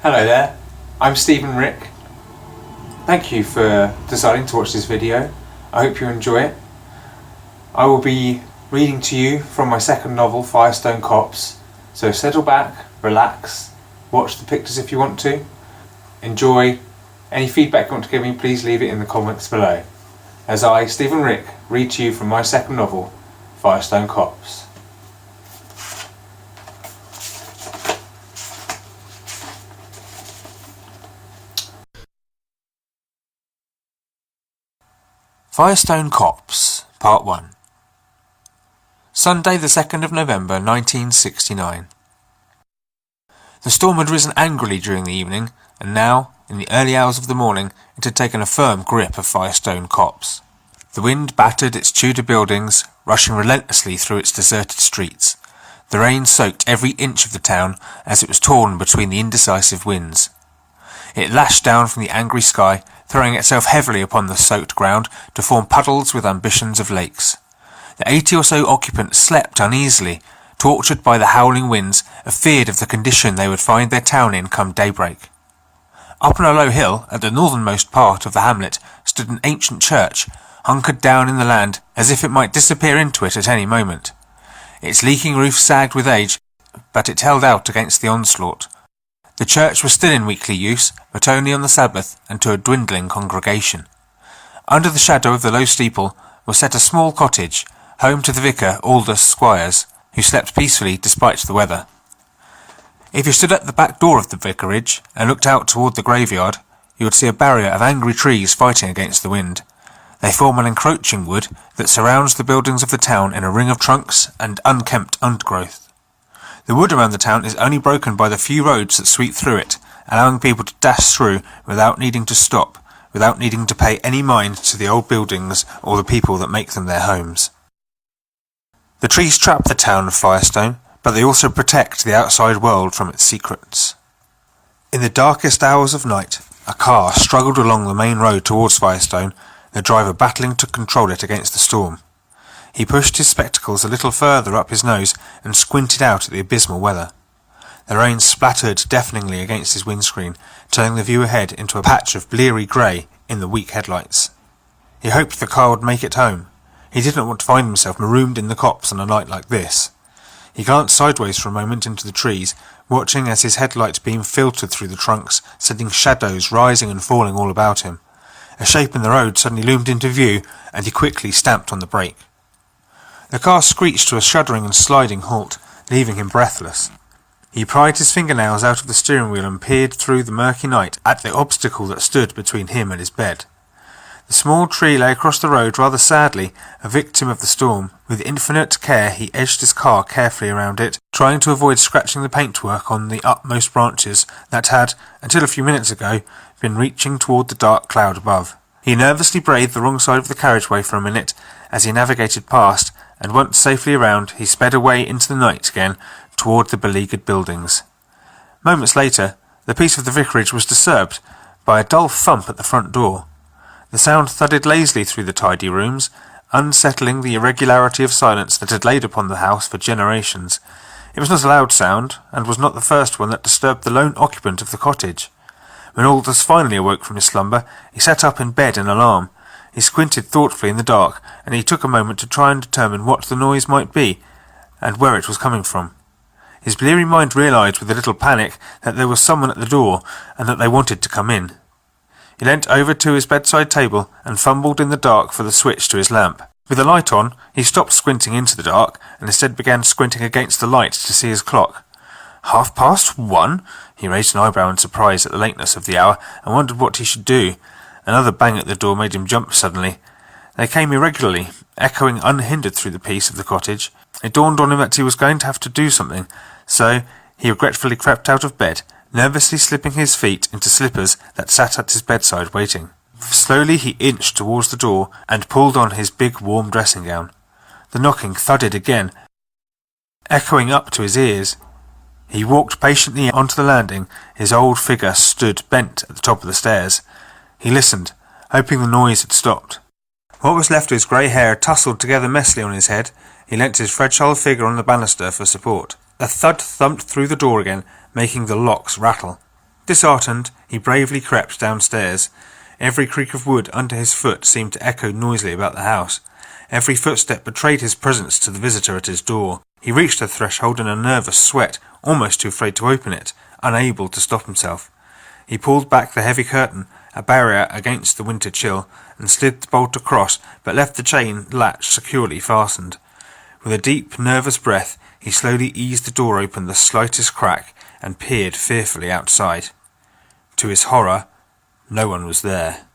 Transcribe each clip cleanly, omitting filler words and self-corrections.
Hello there, I'm Stephen Rick. Thank you for deciding to watch this video. I hope you enjoy it. I will be reading to you from my second novel, Firestone Copse. So settle back, relax, watch the pictures if you want to. Enjoy. Any feedback you want to give me, please leave it in the comments below. As I, Stephen Rick, read to you from my second novel, Firestone Copse. Firestone Copse, Part 1. Sunday the 2nd of November 1969. The storm had risen angrily during the evening, and now, in the early hours of the morning, it had taken a firm grip of Firestone Copse. The wind battered its Tudor buildings, rushing relentlessly through its deserted streets. The rain soaked every inch of the town as it was torn between the indecisive winds. It lashed down from the angry sky, throwing itself heavily upon the soaked ground to form puddles with ambitions of lakes. The 80 or so occupants slept uneasily, tortured by the howling winds, afeared of the condition they would find their town in come daybreak. Up on a low hill, at the northernmost part of the hamlet, stood an ancient church, hunkered down in the land as if it might disappear into it at any moment. Its leaking roof sagged with age, but it held out against the onslaught. The church was still in weekly use, but only on the Sabbath and to a dwindling congregation. Under the shadow of the low steeple was set a small cottage, home to the vicar Aldous Squires, who slept peacefully despite the weather. If you stood at the back door of the vicarage and looked out toward the graveyard, you would see a barrier of angry trees fighting against the wind. They form an encroaching wood that surrounds the buildings of the town in a ring of trunks and unkempt undergrowth. The wood around the town is only broken by the few roads that sweep through it, allowing people to dash through without needing to stop, without needing to pay any mind to the old buildings or the people that make them their homes. The trees trap the town of Firestone, but they also protect the outside world from its secrets. In the darkest hours of night, a car struggled along the main road towards Firestone, the driver battling to control it against the storm. He pushed his spectacles a little further up his nose and squinted out at the abysmal weather. The rain splattered deafeningly against his windscreen, turning the view ahead into a patch of bleary grey in the weak headlights. He hoped the car would make it home. He didn't want to find himself marooned in the copse on a night like this. He glanced sideways for a moment into the trees, watching as his headlight beam filtered through the trunks, sending shadows rising and falling all about him. A shape in the road suddenly loomed into view, and he quickly stamped on the brake. The car screeched to a shuddering and sliding halt, leaving him breathless. He pried his fingernails out of the steering wheel and peered through the murky night at the obstacle that stood between him and his bed. The small tree lay across the road rather sadly, a victim of the storm. With infinite care he edged his car carefully around it, trying to avoid scratching the paintwork on the upmost branches that had, until a few minutes ago, been reaching toward the dark cloud above. He nervously braved the wrong side of the carriageway for a minute as he navigated past, and once safely around, he sped away into the night again toward the beleaguered buildings. Moments later, the peace of the vicarage was disturbed by a dull thump at the front door. The sound thudded lazily through the tidy rooms, unsettling the irregularity of silence that had laid upon the house for generations. It was not a loud sound, and was not the first one that disturbed the lone occupant of the cottage. When Aldous finally awoke from his slumber, he sat up in bed in alarm. He squinted thoughtfully in the dark, and he took a moment to try and determine what the noise might be, and where it was coming from. His bleary mind realised with a little panic that there was someone at the door, and that they wanted to come in. He leant over to his bedside table and fumbled in the dark for the switch to his lamp. With the light on, he stopped squinting into the dark and instead began squinting against the light to see his clock. 1:30? He raised an eyebrow in surprise at the lateness of the hour and wondered what he should do. Another bang at the door made him jump suddenly. They came irregularly, echoing unhindered through the peace of the cottage. It dawned on him that he was going to have to do something, so he regretfully crept out of bed, nervously slipping his feet into slippers that sat at his bedside waiting. Slowly he inched towards the door and pulled on his big warm dressing gown. The knocking thudded again, echoing up to his ears. He walked patiently onto the landing. His old figure stood bent at the top of the stairs. He listened, hoping the noise had stopped. What was left of his grey hair tousled together messily on his head. He leant his fragile figure on the banister for support. A thud thumped through the door again, making the locks rattle. Disheartened, he bravely crept downstairs. Every creak of wood under his foot seemed to echo noisily about the house. Every footstep betrayed his presence to the visitor at his door. He reached the threshold in a nervous sweat, almost too afraid to open it, unable to stop himself. He pulled back the heavy curtain, a barrier against the winter chill, and slid the bolt across, but left the chain latch securely fastened. With a deep, nervous breath, he slowly eased the door open the slightest crack and peered fearfully outside. To his horror, no one was there.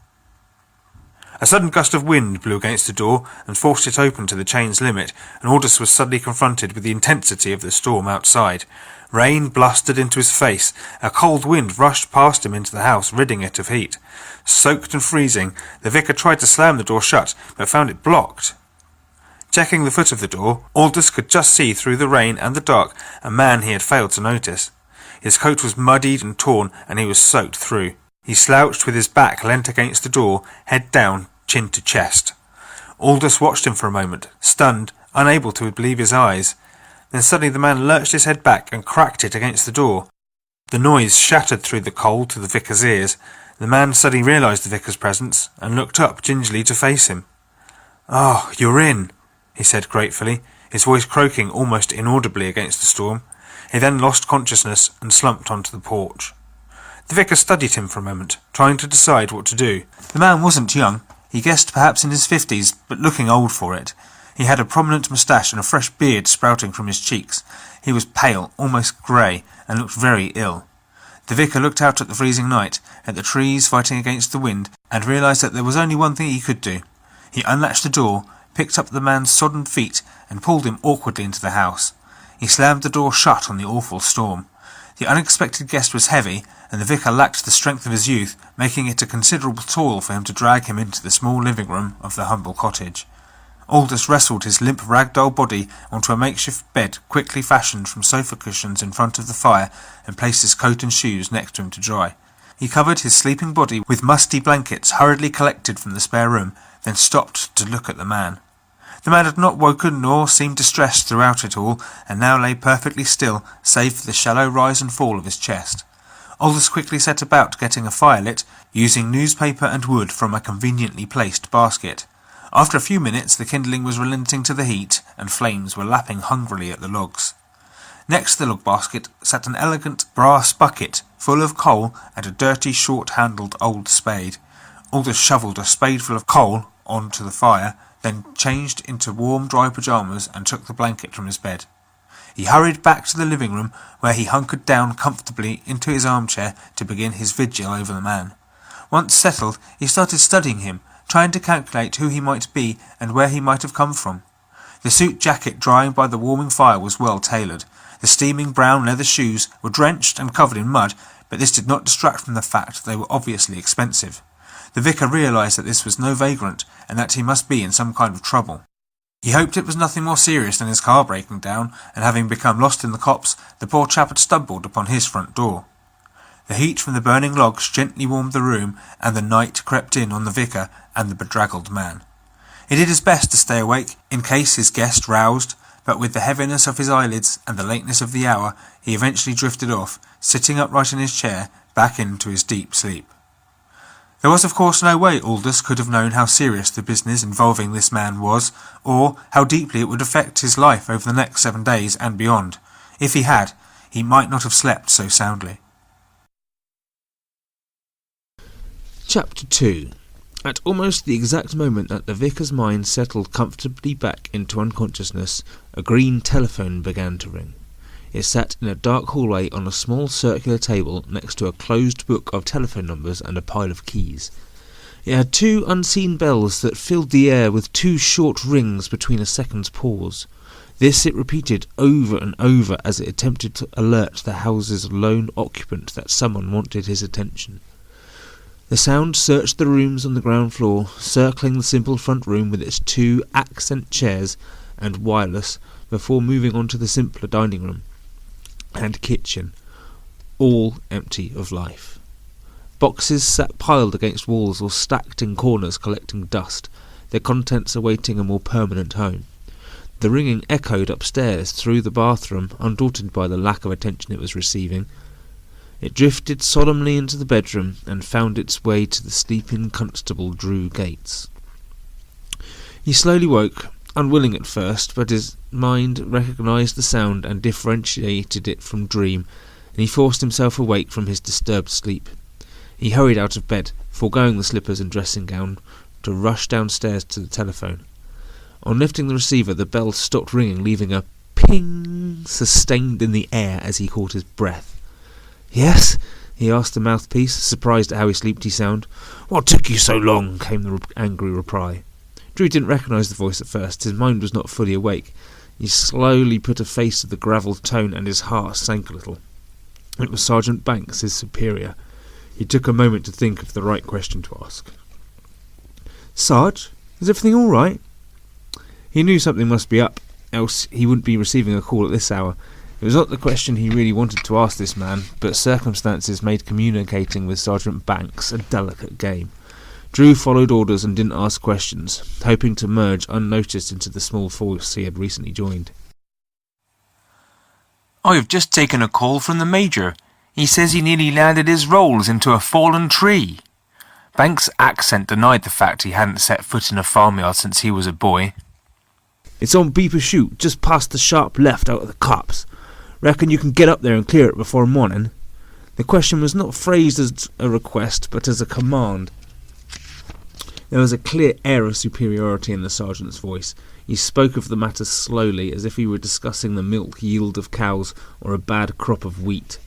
A sudden gust of wind blew against the door and forced it open to the chain's limit, and Aldous was suddenly confronted with the intensity of the storm outside. Rain blustered into his face. A cold wind rushed past him into the house, ridding it of heat. Soaked and freezing, the vicar tried to slam the door shut, but found it blocked. Checking the foot of the door, Aldous could just see through the rain and the dark a man he had failed to notice. His coat was muddied and torn, and he was soaked through. He slouched with his back leant against the door, head down, chin to chest. Aldous watched him for a moment, stunned, unable to believe his eyes. Then suddenly the man lurched his head back and cracked it against the door. The noise shattered through the cold to the vicar's ears. The man suddenly realised the vicar's presence and looked up gingerly to face him. "Oh, you're in," he said gratefully, his voice croaking almost inaudibly against the storm. He then lost consciousness and slumped onto the porch. The vicar studied him for a moment, trying to decide what to do. The man wasn't young. He guessed perhaps in his 50s, but looking old for it. He had a prominent moustache and a fresh beard sprouting from his cheeks. He was pale, almost grey, and looked very ill. The vicar looked out at the freezing night, at the trees fighting against the wind, and realised that there was only one thing he could do. He unlatched the door, picked up the man's sodden feet, and pulled him awkwardly into the house. He slammed the door shut on the awful storm. The unexpected guest was heavy, and the vicar lacked the strength of his youth, making it a considerable toil for him to drag him into the small living room of the humble cottage. Aldous wrestled his limp ragdoll body onto a makeshift bed quickly fashioned from sofa cushions in front of the fire and placed his coat and shoes next to him to dry. He covered his sleeping body with musty blankets hurriedly collected from the spare room, then stopped to look at the man. The man had not woken nor seemed distressed throughout it all, and now lay perfectly still, save for the shallow rise and fall of his chest. Aldous quickly set about getting a fire lit, using newspaper and wood from a conveniently placed basket. After a few minutes the kindling was relenting to the heat, and flames were lapping hungrily at the logs. Next to the log basket sat an elegant brass bucket full of coal and a dirty short-handled old spade. Aldous shovelled a spadeful of coal onto the fire, then changed into warm, dry pyjamas and took the blanket from his bed. He hurried back to the living room, where he hunkered down comfortably into his armchair to begin his vigil over the man. Once settled, he started studying him, trying to calculate who he might be and where he might have come from. The suit jacket drying by the warming fire was well tailored. The steaming brown leather shoes were drenched and covered in mud, but this did not distract from the fact that they were obviously expensive. The vicar realised that this was no vagrant, and that he must be in some kind of trouble. He hoped it was nothing more serious than his car breaking down, and having become lost in the copse, the poor chap had stumbled upon his front door. The heat from the burning logs gently warmed the room, and the night crept in on the vicar and the bedraggled man. He did his best to stay awake, in case his guest roused, but with the heaviness of his eyelids and the lateness of the hour, he eventually drifted off, sitting upright in his chair, back into his deep sleep. There was of course no way Aldous could have known how serious the business involving this man was, or how deeply it would affect his life over the next 7 days and beyond. If he had, he might not have slept so soundly. Chapter 2. At almost the exact moment that the vicar's mind settled comfortably back into unconsciousness, a green telephone began to ring. It sat in a dark hallway on a small circular table next to a closed book of telephone numbers and a pile of keys. It had 2 unseen bells that filled the air with 2 short rings between a second's pause. This it repeated over and over as it attempted to alert the house's lone occupant that someone wanted his attention. The sound searched the rooms on the ground floor, circling the simple front room with its 2 accent chairs and wireless, before moving on to the simpler dining room and kitchen, all empty of life. Boxes sat piled against walls or stacked in corners collecting dust, their contents awaiting a more permanent home. The ringing echoed upstairs through the bathroom, undaunted by the lack of attention it was receiving. It drifted solemnly into the bedroom and found its way to the sleeping Constable Drew Gates. He slowly woke, unwilling at first, but his mind recognised the sound and differentiated it from dream, and he forced himself awake from his disturbed sleep. He hurried out of bed, foregoing the slippers and dressing gown, to rush downstairs to the telephone. On lifting the receiver, the bell stopped ringing, leaving a ping sustained in the air as he caught his breath. "Yes?" he asked the mouthpiece, surprised at how sleepy he sounded. "What took you so long?" came the angry reply. Drew didn't recognise the voice at first. His mind was not fully awake. He slowly put a face to the gravelled tone, and his heart sank a little. It was Sergeant Banks, his superior. He took a moment to think of the right question to ask. "Sarge, is everything all right?" He knew something must be up, else he wouldn't be receiving a call at this hour. It was not the question he really wanted to ask this man, but circumstances made communicating with Sergeant Banks a delicate game. Drew followed orders and didn't ask questions, hoping to merge unnoticed into the small force he had recently joined. "I've just taken a call from the Major. He says he nearly landed his rolls into a fallen tree." Banks' accent denied the fact he hadn't set foot in a farmyard since he was a boy. "It's on Beeper Chute, just past the sharp left out of the copse. Reckon you can get up there and clear it before morning?" The question was not phrased as a request, but as a command. There was a clear air of superiority in the sergeant's voice. He spoke of the matter slowly, as if he were discussing the milk yield of cows or a bad crop of wheat.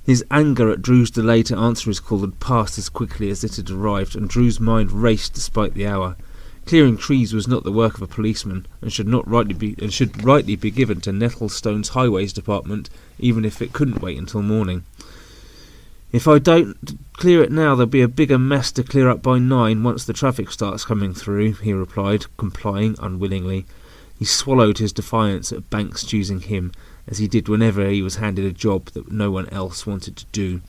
His anger at Drew's delay to answer his call had passed as quickly as it had arrived, and Drew's mind raced despite the hour. Clearing trees was not the work of a policeman, and should rightly be given to Nettlestone's Highways Department, even if it couldn't wait until morning. "If I don't clear it now, there'll be a bigger mess to clear up by 9 once the traffic starts coming through," he replied, complying unwillingly. He swallowed his defiance at Banks choosing him, as he did whenever he was handed a job that no one else wanted to do.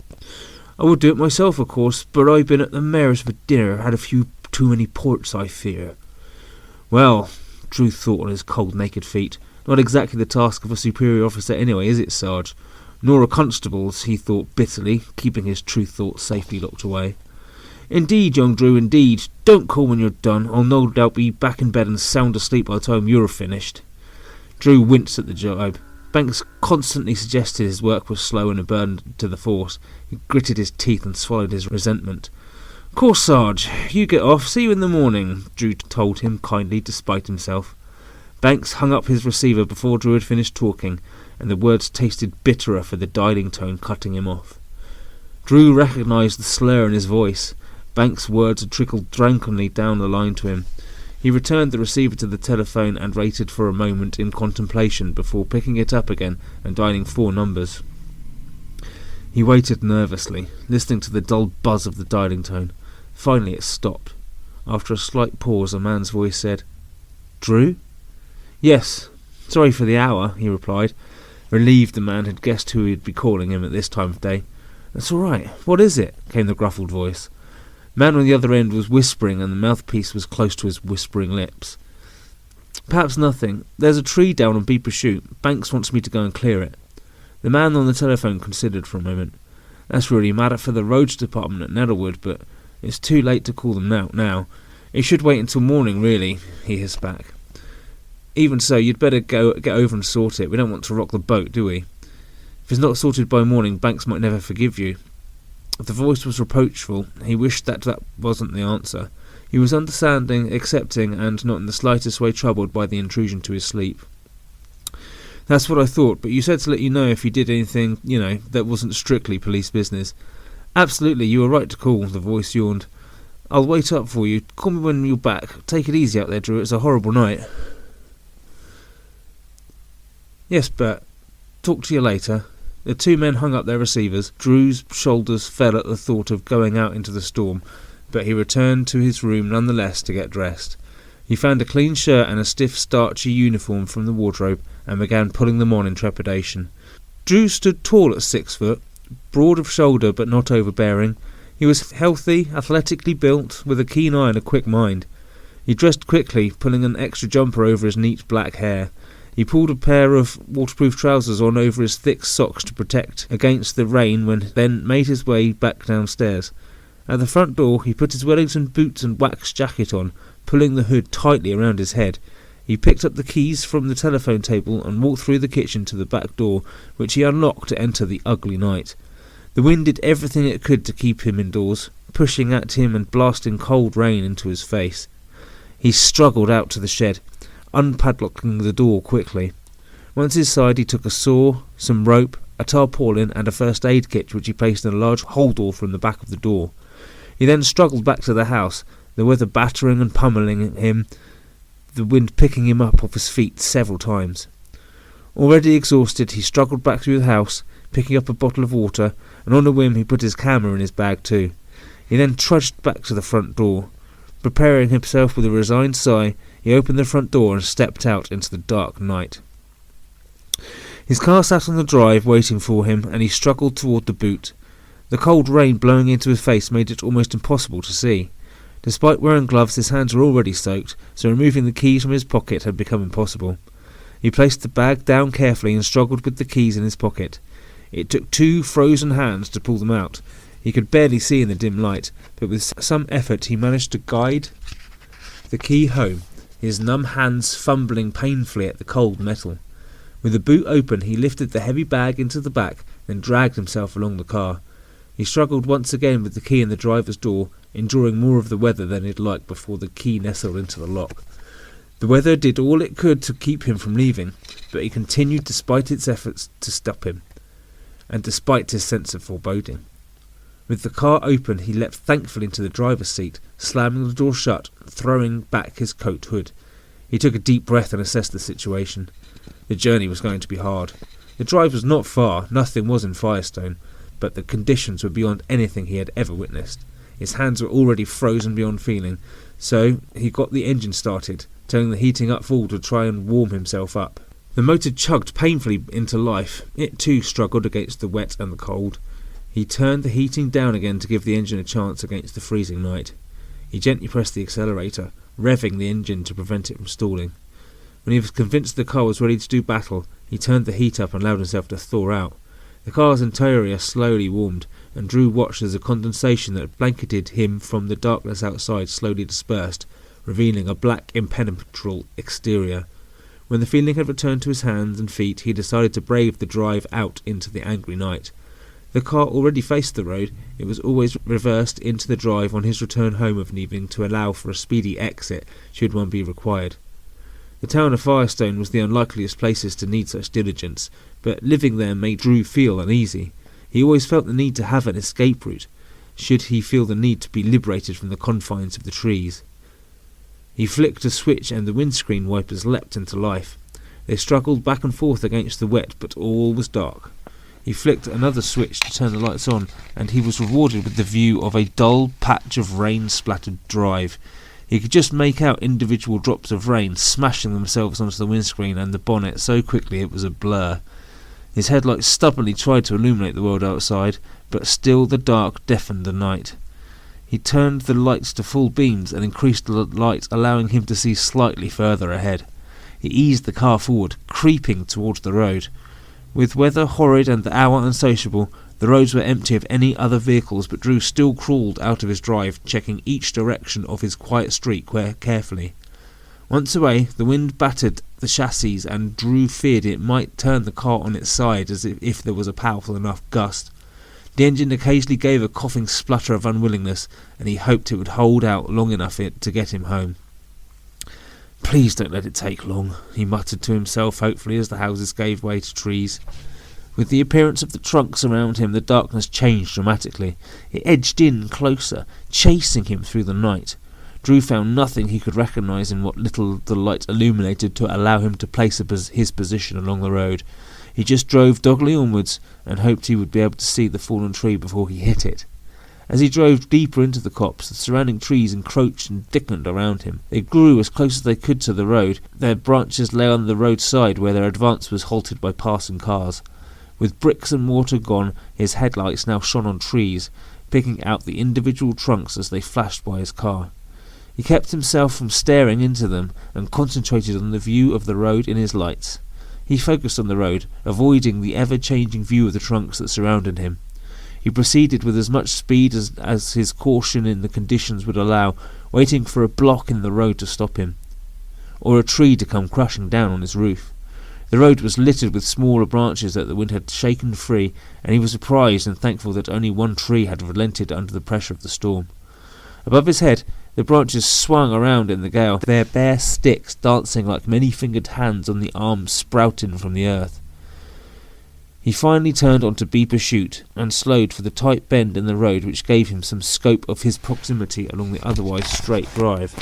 "I would do it myself, of course, but I've been at the mayor's for dinner, had a few too many ports, I fear." "Well," Drew thought on his cold, naked feet, "not exactly the task of a superior officer anyway, is it, Sarge? Nor a constable's," he thought bitterly, keeping his true thoughts safely locked away. "Indeed, young Drew, indeed. Don't call when you're done. I'll no doubt be back in bed and sound asleep by the time you're finished." Drew winced at the jibe. Banks constantly suggested his work was slow and a burden to the force. He gritted his teeth and swallowed his resentment. "Course, Sarge, you get off. See you in the morning," Drew told him kindly, despite himself. Banks hung up his receiver before Drew had finished talking, and the words tasted bitterer for the dialing tone cutting him off. Drew recognised the slur in his voice. Banks' words had trickled drunkenly down the line to him. He returned the receiver to the telephone and waited for a moment in contemplation before picking it up again and dialing 4 numbers. He waited nervously, listening to the dull buzz of the dialing tone. Finally it stopped. After a slight pause, a man's voice said, "Drew?" "Yes. Sorry for the hour," he replied, relieved the man had guessed who he'd be calling him at this time of day. "That's all right. What is it?" came the gruffled voice. Man on the other end was whispering, and the mouthpiece was close to his whispering lips. "Perhaps nothing. There's a tree down on Beeper Chute. Banks wants me to go and clear it." The man on the telephone considered for a moment. "That's really a matter for the roads department at Nettlewood, but it's too late to call them out now. It should wait until morning, really," he hissed back. "Even so, you'd better get over and sort it. We don't want to rock the boat, do we? If it's not sorted by morning, Banks might never forgive you." The voice was reproachful. He wished that wasn't the answer. He was understanding, accepting, and not in the slightest way troubled by the intrusion to his sleep. "That's what I thought, but you said to let you know if you did anything, that wasn't strictly police business." "Absolutely, you were right to call," the voice yawned. "I'll wait up for you. Call me when you're back. Take it easy out there, Drew. It's a horrible night." "Yes, Bert. Talk to you later." The two men hung up their receivers. Drew's shoulders fell at the thought of going out into the storm, but he returned to his room nonetheless to get dressed. He found a clean shirt and a stiff, starchy uniform from the wardrobe and began pulling them on in trepidation. Drew stood tall at 6 foot, broad of shoulder but not overbearing. He was healthy, athletically built, with a keen eye and a quick mind. He dressed quickly, pulling an extra jumper over his neat black hair. He pulled a pair of waterproof trousers on over his thick socks to protect against the rain, then made his way back downstairs. At the front door he put his Wellington boots and wax jacket on, pulling the hood tightly around his head. He picked up the keys from the telephone table and walked through the kitchen to the back door, which he unlocked to enter the ugly night. The wind did everything it could to keep him indoors, pushing at him and blasting cold rain into his face. He struggled out to the shed, unpadlocking the door quickly. Once inside, he took a saw, some rope, a tarpaulin and a first aid kit which he placed in a large hold-all from the back of the door. He then struggled back to the house, the weather battering and pummelling him, the wind picking him up off his feet several times. Already exhausted, he struggled back through the house, picking up a bottle of water, and on a whim he put his camera in his bag too. He then trudged back to the front door. Preparing himself with a resigned sigh, he opened the front door and stepped out into the dark night. His car sat on the drive waiting for him, and he struggled toward the boot. The cold rain blowing into his face made it almost impossible to see. Despite wearing gloves, his hands were already soaked, so removing the keys from his pocket had become impossible. He placed the bag down carefully and struggled with the keys in his pocket. It took 2 frozen hands to pull them out. He could barely see in the dim light, but with some effort he managed to guide the key home, his numb hands fumbling painfully at the cold metal. With the boot open, he lifted the heavy bag into the back, then dragged himself along the car. He struggled once again with the key in the driver's door, enduring more of the weather than he'd liked before the key nestled into the lock. The weather did all it could to keep him from leaving, but he continued despite its efforts to stop him, and despite his sense of foreboding. With the car open, he leapt thankfully into the driver's seat, slamming the door shut, throwing back his coat hood. He took a deep breath and assessed the situation. The journey was going to be hard. The drive was not far, nothing was in Firestone, but the conditions were beyond anything he had ever witnessed. His hands were already frozen beyond feeling, so he got the engine started, turning the heating up full to try and warm himself up. The motor chugged painfully into life. It too struggled against the wet and the cold. He turned the heating down again to give the engine a chance against the freezing night. He gently pressed the accelerator, revving the engine to prevent it from stalling. When he was convinced the car was ready to do battle, he turned the heat up and allowed himself to thaw out. The car's interior slowly warmed, and Drew watched as the condensation that blanketed him from the darkness outside slowly dispersed, revealing a black, impenetrable exterior. When the feeling had returned to his hands and feet, he decided to brave the drive out into the angry night. The car already faced the road. It was always reversed into the drive on his return home of an evening to allow for a speedy exit should one be required. The town of Firestone was the unlikeliest places to need such diligence, but living there made Drew feel uneasy. He always felt the need to have an escape route, should he feel the need to be liberated from the confines of the trees. He flicked a switch and the windscreen wipers leapt into life. They struggled back and forth against the wet, but all was dark. He flicked another switch to turn the lights on, and he was rewarded with the view of a dull patch of rain-splattered drive. He could just make out individual drops of rain smashing themselves onto the windscreen and the bonnet so quickly it was a blur. His headlights stubbornly tried to illuminate the world outside, but still the dark deafened the night. He turned the lights to full beams and increased the light, allowing him to see slightly further ahead. He eased the car forward, creeping towards the road. With weather horrid and the hour unsociable, the roads were empty of any other vehicles, but Drew still crawled out of his drive, checking each direction of his quiet street carefully. Once away, the wind battered the chassis, and Drew feared it might turn the car on its side as if there was a powerful enough gust. The engine occasionally gave a coughing splutter of unwillingness, and he hoped it would hold out long enough to get him home. "Please don't let it take long," he muttered to himself hopefully as the houses gave way to trees. With the appearance of the trunks around him, the darkness changed dramatically. It edged in closer, chasing him through the night. Drew found nothing he could recognise in what little the light illuminated to allow him to place his position along the road. He just drove doggedly onwards and hoped he would be able to see the fallen tree before he hit it. As he drove deeper into the copse, the surrounding trees encroached and thickened around him. They grew as close as they could to the road. Their branches lay on the roadside where their advance was halted by passing cars. With bricks and mortar gone, his headlights now shone on trees, picking out the individual trunks as they flashed by his car. He kept himself from staring into them and concentrated on the view of the road in his lights. He focused on the road, avoiding the ever-changing view of the trunks that surrounded him. He proceeded with as much speed as his caution in the conditions would allow, waiting for a block in the road to stop him, or a tree to come crashing down on his roof. The road was littered with smaller branches that the wind had shaken free, and he was surprised and thankful that only one tree had relented under the pressure of the storm. Above his head, the branches swung around in the gale, their bare sticks dancing like many-fingered hands on the arms sprouting from the earth. He finally turned onto Beeper Chute and slowed for the tight bend in the road which gave him some scope of his proximity along the otherwise straight drive.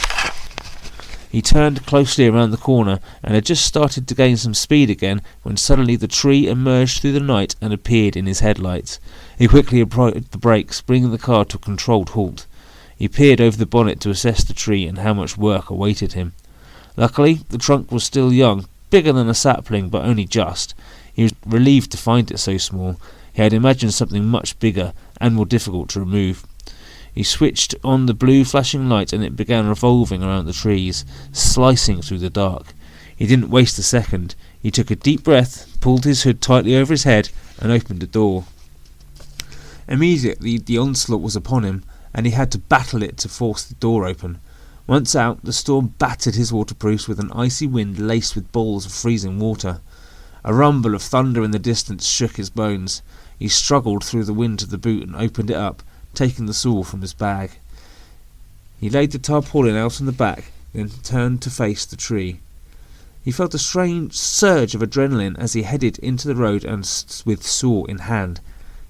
He turned closely around the corner and had just started to gain some speed again when suddenly the tree emerged through the night and appeared in his headlights. He quickly applied the brakes, bringing the car to a controlled halt. He peered over the bonnet to assess the tree and how much work awaited him. Luckily, the trunk was still young, bigger than a sapling, but only just. He was relieved to find it so small. He had imagined something much bigger and more difficult to remove. He switched on the blue flashing light and it began revolving around the trees, slicing through the dark. He didn't waste a second. He took a deep breath, pulled his hood tightly over his head, and opened the door. Immediately the onslaught was upon him, and he had to battle it to force the door open. Once out, the storm battered his waterproofs with an icy wind laced with balls of freezing water. A rumble of thunder in the distance shook his bones. He struggled through the wind to the boot and opened it up, taking the saw from his bag. He laid the tarpaulin out on the back, then turned to face the tree. He felt a strange surge of adrenaline as he headed into the road and with saw in hand.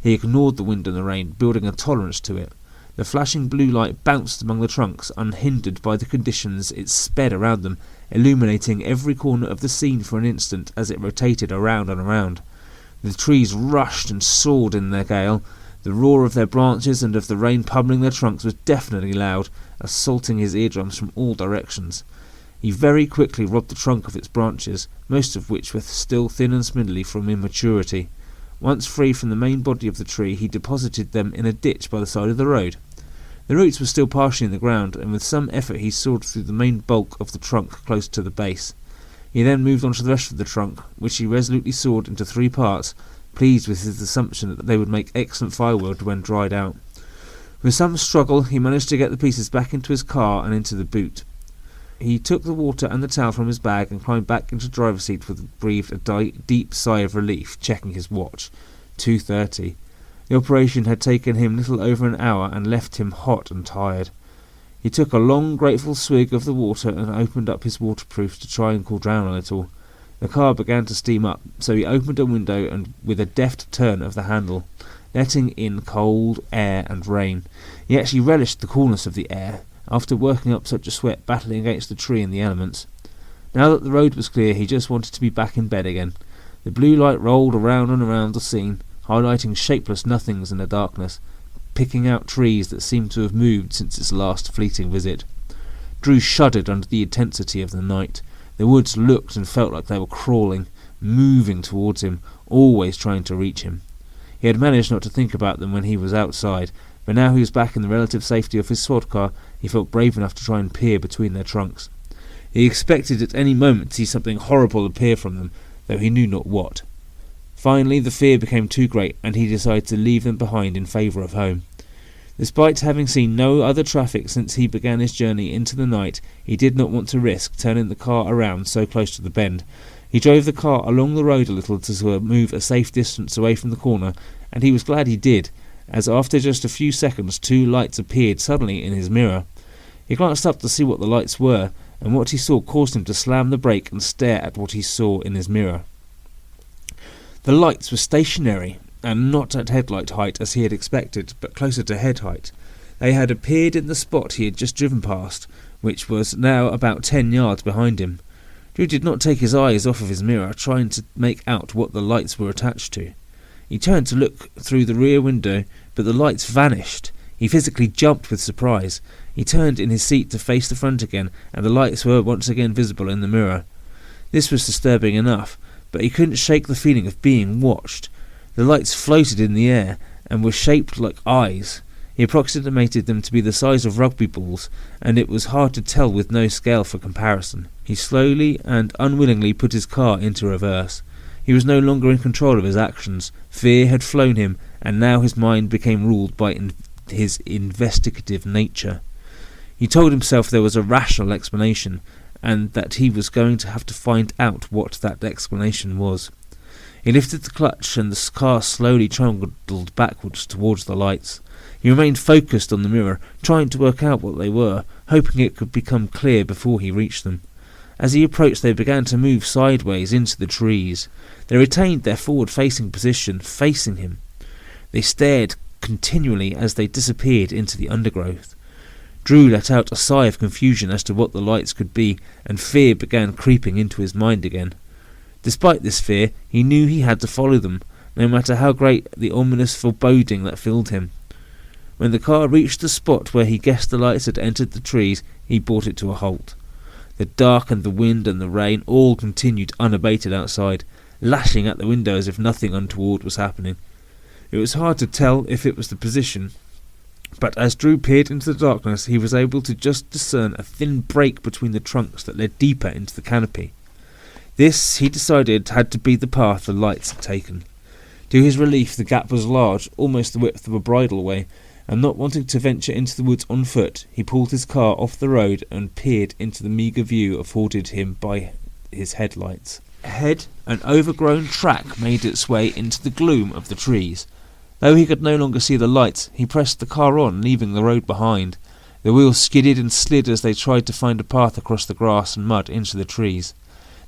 He ignored the wind and the rain, building a tolerance to it. The flashing blue light bounced among the trunks, unhindered by the conditions it sped around them, illuminating every corner of the scene for an instant as it rotated around and around. The trees rushed and soared in their gale. The roar of their branches and of the rain pummeling their trunks was deafeningly loud, assaulting his eardrums from all directions. He very quickly robbed the trunk of its branches, most of which were still thin and spindly from immaturity. Once free from the main body of the tree, he deposited them in a ditch by the side of the road. The roots were still partially in the ground, and with some effort he sawed through the main bulk of the trunk close to the base. He then moved on to the rest of the trunk, which he resolutely sawed into 3 parts, pleased with his assumption that they would make excellent firewood when dried out. With some struggle he managed to get the pieces back into his car and into the boot. He took the water and the towel from his bag and climbed back into the driver's seat breathed a deep sigh of relief, checking his watch. 2:30. The operation had taken him little over an hour and left him hot and tired. He took a long, grateful swig of the water and opened up his waterproof to try and cool down a little. The car began to steam up, so he opened a window and with a deft turn of the handle, letting in cold air and rain. He actually relished the coolness of the air, after working up such a sweat battling against the tree and the elements. Now that the road was clear, he just wanted to be back in bed again. The blue light rolled around and around the scene, highlighting shapeless nothings in the darkness, picking out trees that seemed to have moved since its last fleeting visit. Drew shuddered under the intensity of the night. The woods looked and felt like they were crawling, moving towards him, always trying to reach him. He had managed not to think about them when he was outside, but now he was back in the relative safety of his squad car, he felt brave enough to try and peer between their trunks. He expected at any moment to see something horrible appear from them, though he knew not what. Finally, the fear became too great, and he decided to leave them behind in favour of home. Despite having seen no other traffic since he began his journey into the night, he did not want to risk turning the car around so close to the bend. He drove the car along the road a little to move a safe distance away from the corner, and he was glad he did, as after just a few seconds 2 lights appeared suddenly in his mirror. He glanced up to see what the lights were, and what he saw caused him to slam the brake and stare at what he saw in his mirror. The lights were stationary, and not at headlight height as he had expected, but closer to head height. They had appeared in the spot he had just driven past, which was now about 10 yards behind him. Drew did not take his eyes off of his mirror, trying to make out what the lights were attached to. He turned to look through the rear window, but the lights vanished. He physically jumped with surprise. He turned in his seat to face the front again, and the lights were once again visible in the mirror. This was disturbing enough, but he couldn't shake the feeling of being watched. The lights floated in the air, and were shaped like eyes. He approximated them to be the size of rugby balls, and it was hard to tell with no scale for comparison. He slowly and unwillingly put his car into reverse. He was no longer in control of his actions. Fear had flown him, and now his mind became ruled by his investigative nature. He told himself there was a rational explanation, and that he was going to have to find out what that explanation was. He lifted the clutch, and the car slowly trundled backwards towards the lights. He remained focused on the mirror, trying to work out what they were, hoping it could become clear before he reached them. As he approached, they began to move sideways into the trees. They retained their forward-facing position, facing him. They stared continually as they disappeared into the undergrowth. Drew let out a sigh of confusion as to what the lights could be, and fear began creeping into his mind again. Despite this fear, he knew he had to follow them, no matter how great the ominous foreboding that filled him. When the car reached the spot where he guessed the lights had entered the trees, he brought it to a halt. The dark and the wind and the rain all continued unabated outside, lashing at the window as if nothing untoward was happening. It was hard to tell if it was the position, but as Drew peered into the darkness, he was able to just discern a thin break between the trunks that led deeper into the canopy. This, he decided, had to be the path the lights had taken. To his relief, the gap was large, almost the width of a bridleway, and not wanting to venture into the woods on foot, he pulled his car off the road and peered into the meagre view afforded him by his headlights. Ahead, an overgrown track made its way into the gloom of the trees. Though he could no longer see the lights, he pressed the car on, leaving the road behind. The wheels skidded and slid as they tried to find a path across the grass and mud into the trees.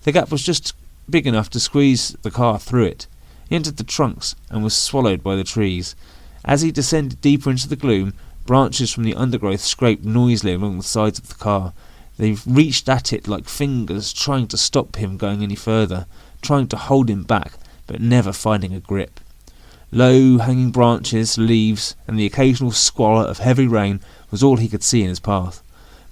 The gap was just big enough to squeeze the car through it. He entered the trunks and was swallowed by the trees. As he descended deeper into the gloom, branches from the undergrowth scraped noisily along the sides of the car. They reached at it like fingers, trying to stop him going any further, trying to hold him back, but never finding a grip. Low-hanging branches, leaves, and the occasional squalor of heavy rain was all he could see in his path.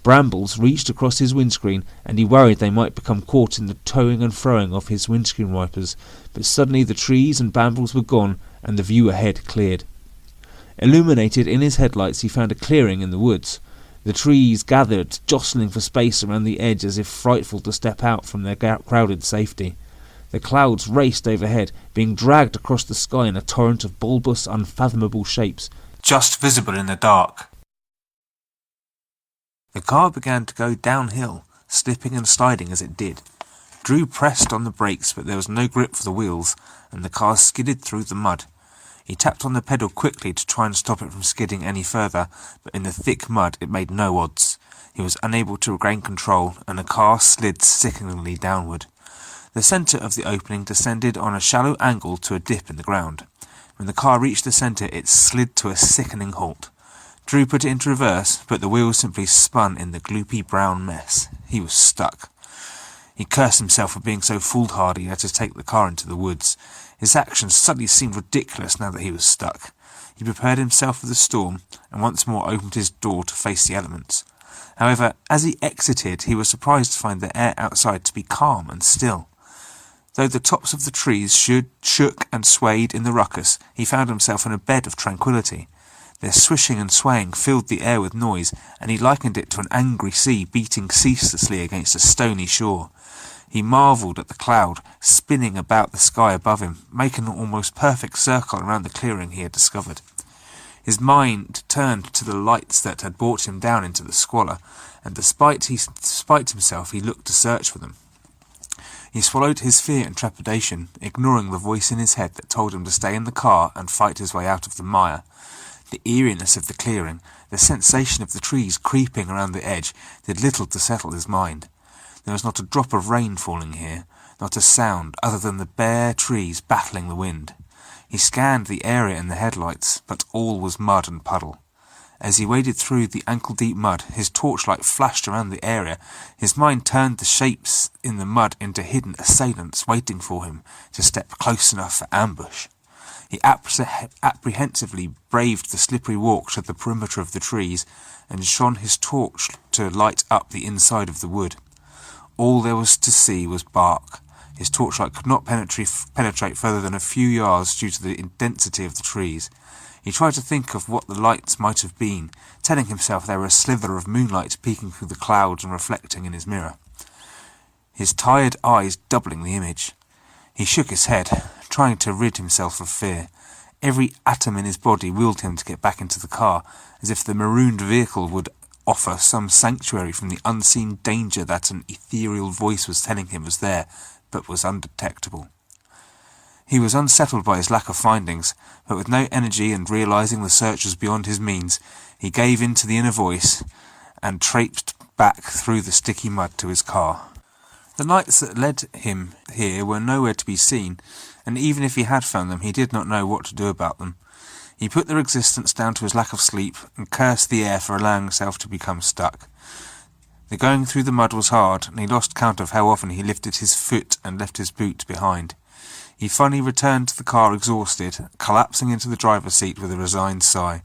Brambles reached across his windscreen, and he worried they might become caught in the towing and throwing of his windscreen wipers, but suddenly the trees and brambles were gone, and the view ahead cleared. Illuminated in his headlights, he found a clearing in the woods. The trees gathered, jostling for space around the edge as if frightful to step out from their crowded safety. The clouds raced overhead, being dragged across the sky in a torrent of bulbous, unfathomable shapes, just visible in the dark. The car began to go downhill, slipping and sliding as it did. Drew pressed on the brakes, but there was no grip for the wheels, and the car skidded through the mud. He tapped on the pedal quickly to try and stop it from skidding any further, but in the thick mud it made no odds. He was unable to regain control, and the car slid sickeningly downward. The centre of the opening descended on a shallow angle to a dip in the ground. When the car reached the centre, it slid to a sickening halt. Drew put it into reverse, but the wheels simply spun in the gloopy brown mess. He was stuck. He cursed himself for being so foolhardy as to take the car into the woods. His actions suddenly seemed ridiculous now that he was stuck. He prepared himself for the storm, and once more opened his door to face the elements. However, as he exited, he was surprised to find the air outside to be calm and still. Though the tops of the trees shook and swayed in the ruckus, he found himself in a bed of tranquillity. Their swishing and swaying filled the air with noise, and he likened it to an angry sea beating ceaselessly against a stony shore. He marvelled at the cloud, spinning about the sky above him, making an almost perfect circle around the clearing he had discovered. His mind turned to the lights that had brought him down into the squalor, and despite himself, he looked to search for them. He swallowed his fear and trepidation, ignoring the voice in his head that told him to stay in the car and fight his way out of the mire. The eeriness of the clearing, the sensation of the trees creeping around the edge, did little to settle his mind. There was not a drop of rain falling here, not a sound other than the bare trees battling the wind. He scanned the area in the headlights, but all was mud and puddle. As he waded through the ankle-deep mud, his torchlight flashed around the area. His mind turned the shapes in the mud into hidden assailants waiting for him to step close enough for ambush. He apprehensively braved the slippery walk to the perimeter of the trees and shone his torch to light up the inside of the wood. All there was to see was bark. His torchlight could not penetrate further than a few yards due to the density of the trees. He tried to think of what the lights might have been, telling himself they were a sliver of moonlight peeking through the clouds and reflecting in his mirror, his tired eyes doubling the image. He shook his head, trying to rid himself of fear. Every atom in his body willed him to get back into the car, as if the marooned vehicle would offer some sanctuary from the unseen danger that an ethereal voice was telling him was there, but was undetectable. He was unsettled by his lack of findings, but with no energy and realizing the search was beyond his means, he gave in to the inner voice and traipsed back through the sticky mud to his car. The lights that led him here were nowhere to be seen, and even if he had found them, he did not know what to do about them. He put their existence down to his lack of sleep, and cursed the air for allowing himself to become stuck. The going through the mud was hard, and he lost count of how often he lifted his foot and left his boot behind. He finally returned to the car exhausted, collapsing into the driver's seat with a resigned sigh.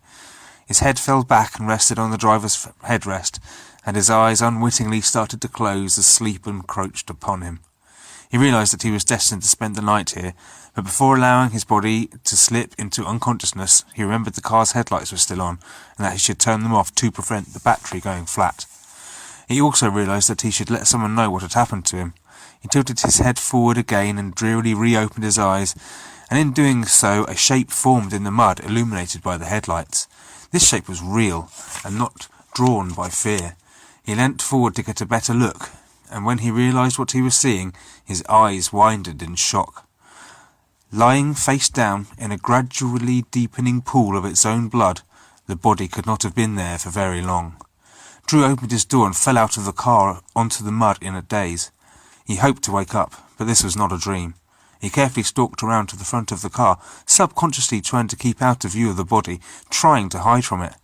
His head fell back and rested on the driver's headrest, and his eyes unwittingly started to close as sleep encroached upon him. He realized that he was destined to spend the night here, but before allowing his body to slip into unconsciousness, he remembered the car's headlights were still on, and that he should turn them off to prevent the battery going flat. He also realized that he should let someone know what had happened to him. He tilted his head forward again and drearily reopened his eyes, and in doing so a shape formed in the mud, illuminated by the headlights. This shape was real, and not drawn by fear. He leant forward to get a better look, and when he realized what he was seeing, his eyes widened in shock. Lying face down in a gradually deepening pool of its own blood, the body could not have been there for very long. Drew opened his door and fell out of the car onto the mud in a daze. He hoped to wake up, but this was not a dream. He carefully stalked around to the front of the car, subconsciously trying to keep out of view of the body, trying to hide from it.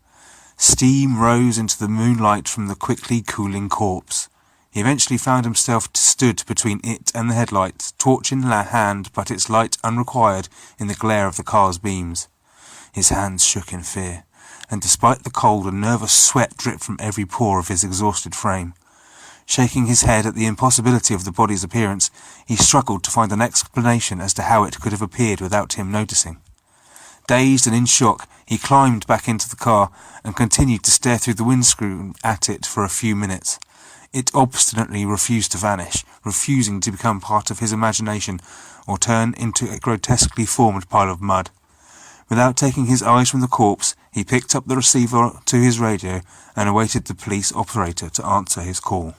Steam rose into the moonlight from the quickly cooling corpse. He eventually found himself stood between it and the headlights, torch in hand but its light unrequired in the glare of the car's beams. His hands shook in fear, and despite the cold a nervous sweat dripped from every pore of his exhausted frame. Shaking his head at the impossibility of the body's appearance, he struggled to find an explanation as to how it could have appeared without him noticing. Dazed and in shock, he climbed back into the car and continued to stare through the windscreen at it for a few minutes. It obstinately refused to vanish, refusing to become part of his imagination or turn into a grotesquely formed pile of mud. Without taking his eyes from the corpse, he picked up the receiver to his radio and awaited the police operator to answer his call.